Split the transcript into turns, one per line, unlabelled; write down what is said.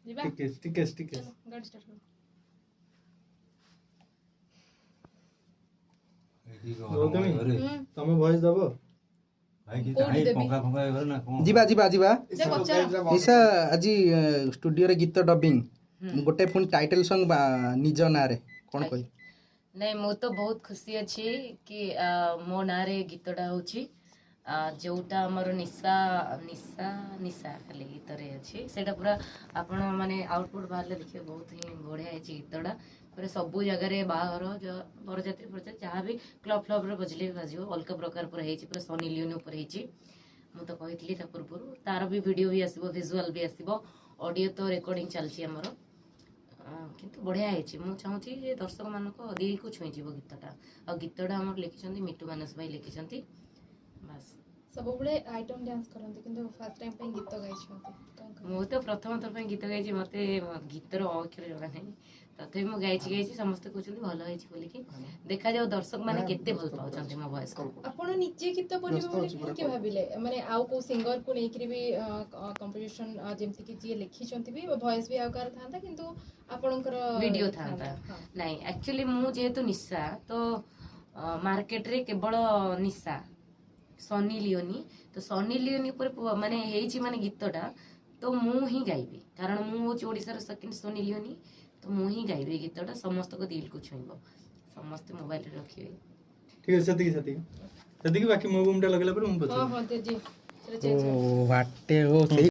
ଯିବା
ଟିକେ
ଚलो ଗାଡ଼ି ଷ୍ଟାର୍ଟ କର।
ତମ ଭଏସ ଦବ
ଯିବା ଯିବା ଯିବା
ଯେ ପଚାର
ନିଶା ଆଜି ଷ୍ଟୁଡିଓରେ ଗୀତ ଡବିଂ ଗୋଟେ ପୁଣି ଟାଇଟଲ ସଙ୍ଗ ନିଜ ନାଁରେ କ'ଣ କହିବି?
ନାଇଁ ମୁଁ ତ ବହୁତ ଖୁସି ଅଛି କି ମୋ ନାଁରେ ଗୀତଟା ହେଉଛି ଯେଉଁଟା ଆମର ନିଶା ନିଶା ନିଶା ଖାଲି ଗୀତରେ ଅଛି ସେଇଟା ପୁରା ଆପଣ ମାନେ ଆଉଟପୁଟ୍ ବାହାରିଲେ ଦେଖିବେ ବହୁତ ହିଁ ବଢ଼ିଆ ହେଇଛି ଗୀତଟା ପୁରା ସବୁ ଜାଗାରେ ବାହାଘର ବରଯାତ୍ରୀ ଫରଯାତ୍ରୀ ଯାହା ବି କ୍ଲବ୍ ଫ୍ଲବ୍ରେ ବଜିଲେ ବି ବାଜିବ ଅଲଗା ପ୍ରକାର ପୁରା ହେଇଛି ପୁରା ସନି ଲିଓନି ଉପରେ ହେଇଛି। ମୁଁ ତ କହିଥିଲି ତା ପୂର୍ବରୁ ତାର ବି ଭିଡ଼ିଓ ବି ଆସିବ ଭିଜୁଆଲ୍ ବି ଆସିବ ଅଡ଼ିଓ ତ ରେକର୍ଡ଼ିଂ ଚାଲିଛି ଆମର କିନ୍ତୁ ବଢ଼ିଆ ହେଇଛି। ମୁଁ ଚାହୁଁଛି ଯେ ଦର୍ଶକମାନଙ୍କ ଦିଲକୁ ଛୁଇଁଯିବ ଗୀତଟା ଆଉ ଗୀତଟା ଆମର ଲେଖିଛନ୍ତି ମିଟୁ ମାନସ ଭାଇ ଲେଖିଛନ୍ତି ବାସ୍।
ସବୁବେଳେ ଆଇଟମ୍ ଡ୍ୟାନ୍ସ କରନ୍ତି କିନ୍ତୁ ଫାର୍ଷ୍ଟ ଟାଇମ୍ ପାଇଁ ଗୀତ ଗାଇଛନ୍ତି।
ମୁଁ ତ ପ୍ରଥମ ଥର ପାଇଁ ଗୀତ ଗାଇଛି ମୋତେ ଗୀତର ଅକ୍ଷର ଜଣା ନାହିଁ ତଥାପି ମୁଁ ଗାଇଛି ସମସ୍ତେ କହୁଛନ୍ତି ଭଲ ହେଇଛି ବୋଲିକି ଦେଖାଯାଉ ଦର୍ଶକ ମାନେ କେତେ ଭଲ ପାଉଛନ୍ତି ମୋ ଭଏସ୍କୁ।
ଆପଣ ନିଜେ ଗୀତ ବୋଲିବେ ବୋଲି କାହିଁକି ଭାବିଲେ ମାନେ ଆଉ କୋଉ ସିଙ୍ଗରକୁ ନେଇକିରି ବି କମ୍ପୋଜିସନ୍ ଯେମିତିକି ଯିଏ ଲେଖିଛନ୍ତି ବି ଭଏସ୍ ବି ଆଉ କାହାର ଥାନ୍ତା କିନ୍ତୁ ଆପଣଙ୍କର
ଭିଡ଼ିଓ ଥାନ୍ତା ନାଇଁ ଆକ୍ଚୁଆଲି ମୁଁ ଯେହେତୁ ନିଶା ତ ମାର୍କେଟରେ କେବଳ ନିଶା ସନି ଲିଓନି ତ ସନି ଲିଓନି ଉପରେ ମାନେ ହେଇଛି ମାନେ ଗୀତଟା ତ ମୁଁ ହିଁ ଗାଇବି କାରଣ ମୁଁ ହେଉଛି ଓଡ଼ିଶାର ସେକେଣ୍ଡ ସନି ଲିଓନି ତ ମୁଁ ହିଁ ଗାଇବି ଏଇ ଗୀତଟା ସମସ୍ତଙ୍କ ଦିଲକୁ ଛୁଇଁବ ସମସ୍ତେ ମୋବାଇଲରେ ରଖିବେ।
ଠିକ ଅଛି ସେତିକି ବାକି ମୋ ବୁମ୍ ଟା ଲଗେଇଲା ପରେ ମୁଁ
ହଁ
ପଚାରିବି।
ହଁ ଜି ସେଟା ଚେଞ୍ଜ
ବାଟେ